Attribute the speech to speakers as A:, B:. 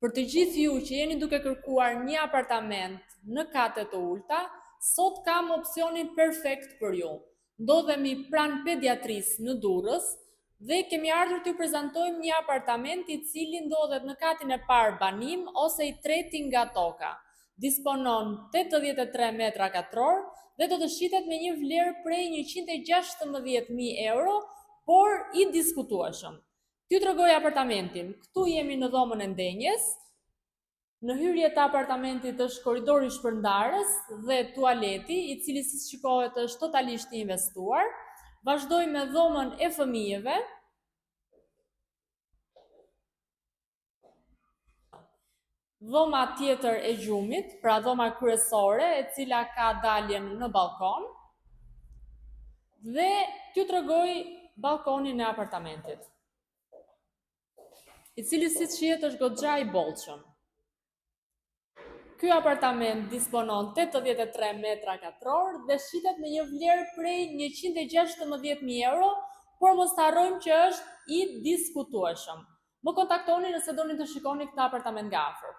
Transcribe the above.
A: Për të gjithë ju që jeni duke kërkuar një apartament në kate të ulta, sot kam opsionin perfekt për ju. Ndodhemi pranë pediatrisë në Durrës dhe kemi ardhur t'ju prezantojmë një apartament i cili ndodhet në katin e parë banim ose i treti nga toka. Disponon 83 metra katror dhe do të shitet me një vlerë prej 116.000 euro, por i diskutueshëm. T'ju tregoj apartamentin. Këtu jemi në dhomën e ndenjes. Në hyrje të apartamentit është korridori shpërndarës dhe tualeti, i cili si shikohet është totalisht i investuar. Vazhdoj me dhomën e fëmijëve. Dhoma tjetër e gjumit, pra dhoma kryesore, e cila ka daljen në balkon. Dhe t'ju tregoj balkonin e apartamentit, i cili si shihet është goxha i bollshëm. Ky apartament disponon 83 metra katror dhe shitet me një vlerë prej 116.000 euro, por mos të harrojmë që është i diskutueshëm. Më kontaktoni nëse doni të shikoni këtë apartament nga afër.